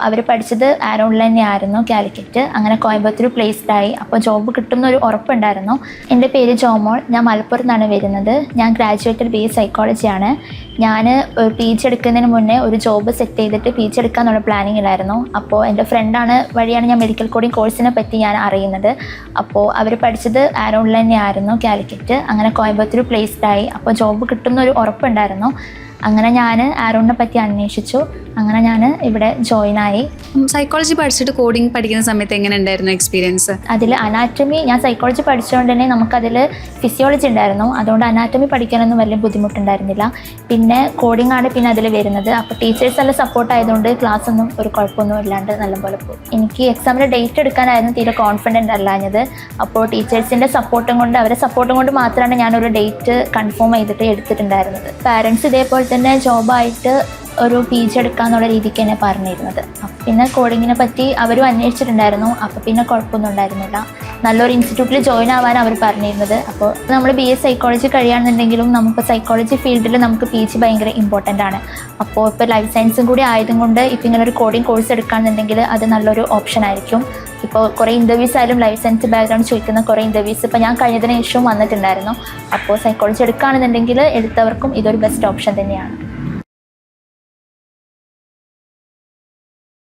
അവർ പഠിച്ചത് ആരോണിൽ തന്നെയായിരുന്നു, കാലിക്കറ്റ്. അങ്ങനെ കോയമ്പത്തൂർ പ്ലേസ്ഡ് ആയി. അപ്പോൾ ജോബ് കിട്ടുമെന്നൊരു ഉറപ്പുണ്ടായിരുന്നു. എൻ്റെ പേര് ജോമോൾ. ഞാൻ മലപ്പുറത്ത് നിന്നാണ് വരുന്നത്. ഞാൻ ഗ്രാജുവേറ്റഡ് BA സൈക്കോളജിയാണ്. ഞാൻ PG എടുക്കുന്നതിന് മുന്നേ ഒരു ജോബ് സെറ്റ് ചെയ്തിട്ട് PG എടുക്കാന്നുള്ള പ്ലാനിങ്ങിലായിരുന്നു. അപ്പോൾ എൻ്റെ ഫ്രണ്ടാണ് വഴിയാണ് ഞാൻ മെഡിക്കൽ കോഡിങ് കോഴ്സിനെ പറ്റി ഞാൻ അറിയുന്നത്. അപ്പോൾ അവർ പഠിച്ചത് ആരോണിൽ തന്നെയായിരുന്നു, കാലിക്കറ്റ്. അങ്ങനെ കോയമ്പത്തൂർ പ്ലേസ്ഡ് ആയി. അപ്പോൾ ജോബ് കിട്ടുമെന്നൊരു ഉറപ്പുണ്ടായിരുന്നു. അങ്ങനെ ഞാൻ ആരോണിനെ പറ്റി അന്വേഷിച്ചു. അങ്ങനെ ഞാൻ ഇവിടെ ജോയിൻ ആയി. സൈക്കോളജി പഠിച്ചിട്ട് കോഡിങ് പഠിക്കുന്ന സമയത്ത് എങ്ങനെ ഉണ്ടായിരുന്നു എക്സ്പീരിയൻസ്? അതിൽ അനാറ്റമി, ഞാൻ സൈക്കോളജി പഠിച്ചുകൊണ്ട് തന്നെ നമുക്കതിൽ ഫിസിയോളജി ഉണ്ടായിരുന്നു. അതുകൊണ്ട് അനാറ്റമി പഠിക്കാനൊന്നും വലിയ ബുദ്ധിമുട്ടുണ്ടായിരുന്നില്ല. പിന്നെ കോഡിംഗ് ആണ് പിന്നെ അതിൽ വരുന്നത്. അപ്പോൾ ടീച്ചേഴ്സ് നല്ല സപ്പോർട്ട് ആയതുകൊണ്ട് ക്ലാസ് ഒന്നും ഒരു കുഴപ്പമൊന്നും ഇല്ലാണ്ട് നല്ലപോലെ പോയി. എനിക്ക് എക്സാമിന് ഡേറ്റ് എടുക്കാനായിരുന്നു തീരെ കോൺഫിഡൻറ്റ് അല്ലാഞ്ഞത്. അപ്പോൾ ടീച്ചേഴ്സിൻ്റെ സപ്പോർട്ടും കൊണ്ട്, അവരുടെ സപ്പോർട്ടും കൊണ്ട് മാത്രമാണ് ഞാനൊരു ഡേറ്റ് കൺഫേം ചെയ്തിട്ട് എടുത്തിട്ടുണ്ടായിരുന്നത്. പാരൻസ് ഇതേപോലെ തന്നെ ജോബായിട്ട് ഒരു PG എടുക്കാന്നുള്ള രീതിക്ക് തന്നെ പറഞ്ഞിരുന്നത്. പിന്നെ കോഡിങ്ങിനെ പറ്റി അവരും അന്വേഷിച്ചിട്ടുണ്ടായിരുന്നു. അപ്പോൾ പിന്നെ കുഴപ്പമൊന്നും ഉണ്ടായിരുന്നില്ല. നല്ലൊരു ഇൻസ്റ്റിറ്റ്യൂട്ടിൽ ജോയിൻ ആവാൻ അവർ പറഞ്ഞിരുന്നത്. അപ്പോൾ നമ്മൾ BA സൈക്കോളജി കഴിയുകയാണെന്നുണ്ടെങ്കിലും നമുക്ക് സൈക്കോളജി ഫീൽഡിൽ നമുക്ക് PG ഭയങ്കര ഇമ്പോർട്ടൻ്റ് ആണ്. അപ്പോൾ ഇപ്പോൾ ലൈഫ് സയൻസും കൂടി ആയതുകൊണ്ട് ഇപ്പോൾ ഇങ്ങനെ ഒരു കോഡിങ് കോഴ്സ് എടുക്കുകയാണെന്നുണ്ടെങ്കിൽ അത് നല്ലൊരു ഓപ്ഷൻ ആയിരിക്കും. ഇപ്പോൾ കുറേ ഇൻ്റർവ്യൂസ് ആയാലും ലൈഫ് സയൻസ് ബാക്ക്ഗ്രൗണ്ട് ചോദിക്കുന്ന കുറേ ഇൻ്റർവ്യൂസ് ഇപ്പോൾ ഞാൻ കഴിഞ്ഞതിന് ശേഷവും വന്നിട്ടുണ്ടായിരുന്നു. അപ്പോൾ സൈക്കോളജി എടുക്കുകയാണെന്നുണ്ടെങ്കിൽ എടുത്തവർക്കും ഇതൊരു ബെസ്റ്റ് ഓപ്ഷൻ തന്നെയാണ്.